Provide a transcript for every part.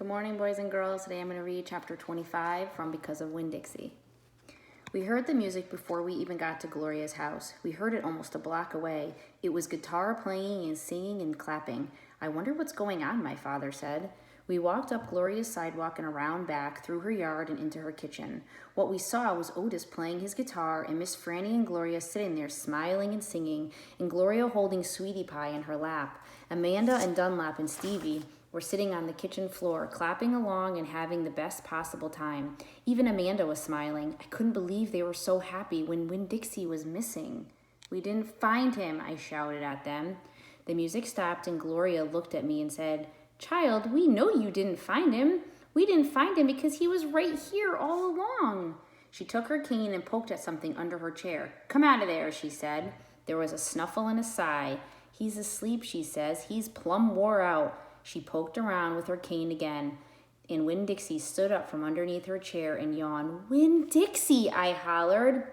Good morning, boys and girls. Today I'm going to read chapter 25 from Because of Winn-Dixie. We heard the music before we even got to Gloria's house. We heard it almost a block away. It was guitar playing and singing and clapping. I wonder what's going on, my father said. We walked up Gloria's sidewalk and around back, through her yard and into her kitchen. What we saw was Otis playing his guitar and Miss Franny and Gloria sitting there smiling and singing, and Gloria holding Sweetie Pie in her lap. Amanda and Dunlap and Stevie were sitting on the kitchen floor, clapping along and having the best possible time. Even Amanda was smiling. I couldn't believe they were so happy when Winn-Dixie was missing. We didn't find him, I shouted at them. The music stopped and Gloria looked at me and said, Child, we know you didn't find him. We didn't find him because he was right here all along. She took her cane and poked at something under her chair. Come out of there, she said. There was a snuffle and a sigh. He's asleep, she says. He's plumb wore out. She poked around with her cane again, and Winn-Dixie stood up from underneath her chair and yawned. Winn-Dixie, I hollered.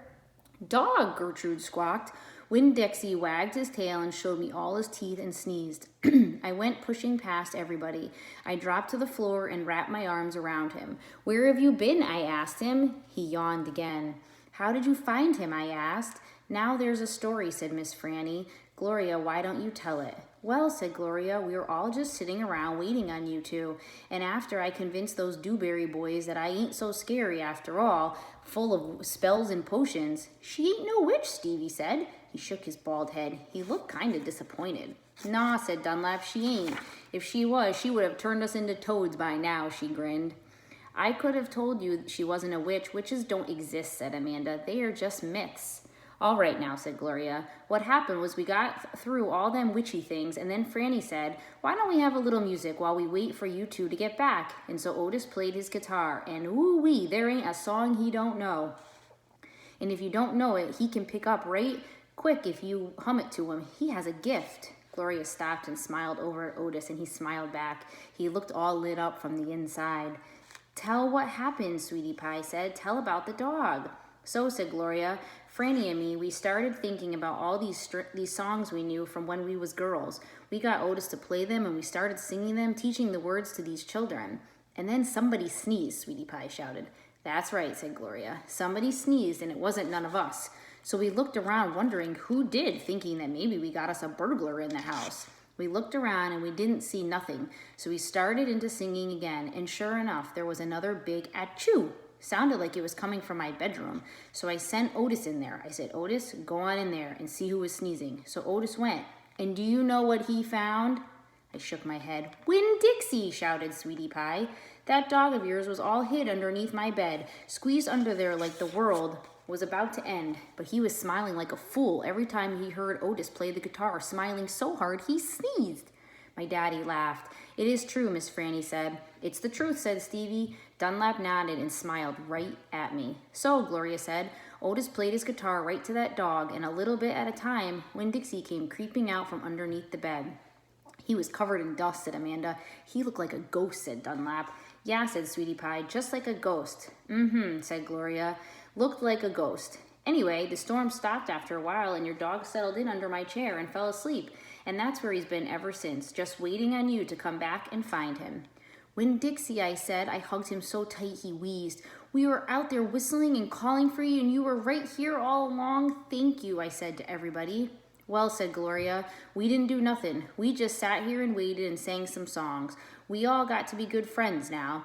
Dog, Gertrude squawked. Winn-Dixie wagged his tail and showed me all his teeth and sneezed. I went pushing past everybody. I dropped to the floor and wrapped my arms around him. Where have you been? I asked him. He yawned again. How did you find him? I asked. Now there's a story, said Miss Franny. Gloria, why don't you tell it? Well, said Gloria, we were all just sitting around waiting on you two, and after I convinced those Dewberry boys that I ain't so scary after all, full of spells and potions. She ain't no witch, Stevie said. He shook his bald head. He looked kind of disappointed. Nah, said Dunlap, she ain't. If she was, she would have turned us into toads by now, she grinned. I could have told you she wasn't a witch. Witches don't exist, said Amanda. They are just myths. All right now, said Gloria. What happened was we got through all them witchy things, and then Franny said, why don't we have a little music while we wait for you two to get back? And so Otis played his guitar, and ooh-wee, there ain't a song he don't know. And if you don't know it, he can pick up right quick if you hum it to him. He has a gift. Gloria stopped and smiled over at Otis, and he smiled back. He looked all lit up from the inside. Tell what happened, Sweetie Pie said. Tell about the dog. So, said Gloria, Franny and me, we started thinking about all these songs we knew from when we was girls. We got Otis to play them, and we started singing them, teaching the words to these children. And then somebody sneezed, Sweetie Pie shouted. That's right, said Gloria. Somebody sneezed, and it wasn't none of us. So we looked around wondering who did, thinking that maybe we got us a burglar in the house. We looked around, and we didn't see nothing. So we started into singing again, and sure enough, there was another big achoo. Sounded like it was coming from my bedroom. So I sent Otis in there. I said, Otis, go on in there and see who was sneezing. So Otis went. And do you know what he found? I shook my head. Winn-Dixie, shouted Sweetie Pie. That dog of yours was all hid underneath my bed, squeezed under there like the world was about to end. But he was smiling like a fool every time he heard Otis play the guitar, smiling so hard he sneezed. My daddy laughed. It is true, Miss Franny said. It's the truth, said Stevie. Dunlap nodded and smiled right at me. So, Gloria said, Otis played his guitar right to that dog, and a little bit at a time, Winn-Dixie came creeping out from underneath the bed. He was covered in dust, said Amanda. He looked like a ghost, said Dunlap. Yeah, said Sweetie Pie, just like a ghost. Mm-hmm, said Gloria. Looked like a ghost. Anyway, the storm stopped after a while, and your dog settled in under my chair and fell asleep. And that's where he's been ever since, just waiting on you to come back and find him. Winn-Dixie, I said. I hugged him so tight he wheezed. We were out there whistling and calling for you, and you were right here all along. Thank you, I said to everybody. Well, said Gloria, we didn't do nothing. We just sat here and waited and sang some songs. We all got to be good friends now.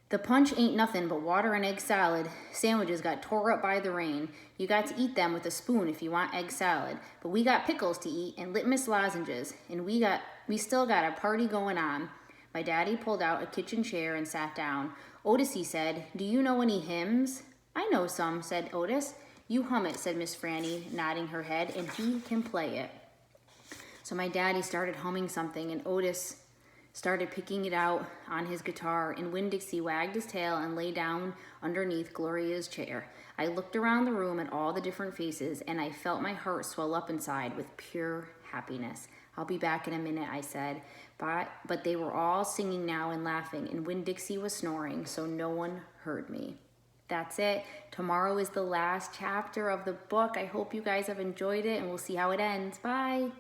The punch ain't nothing but water and egg salad. Sandwiches got tore up by the rain. You got to eat them with a spoon if you want egg salad. But we got pickles to eat and litmus lozenges, and we still got a party going on. My daddy pulled out a kitchen chair and sat down. Otis, he said, do you know any hymns? I know some, said Otis. You hum it, said Miss Franny, nodding her head, and he can play it. So my daddy started humming something, and Otis started picking it out on his guitar, and Winn-Dixie wagged his tail and lay down underneath Gloria's chair. I looked around the room at all the different faces, and I felt my heart swell up inside with pure happiness. I'll be back in a minute, I said. But they were all singing now and laughing, and Winn-Dixie was snoring, so no one heard me. That's it. Tomorrow is the last chapter of the book. I hope you guys have enjoyed it, and we'll see how it ends. Bye.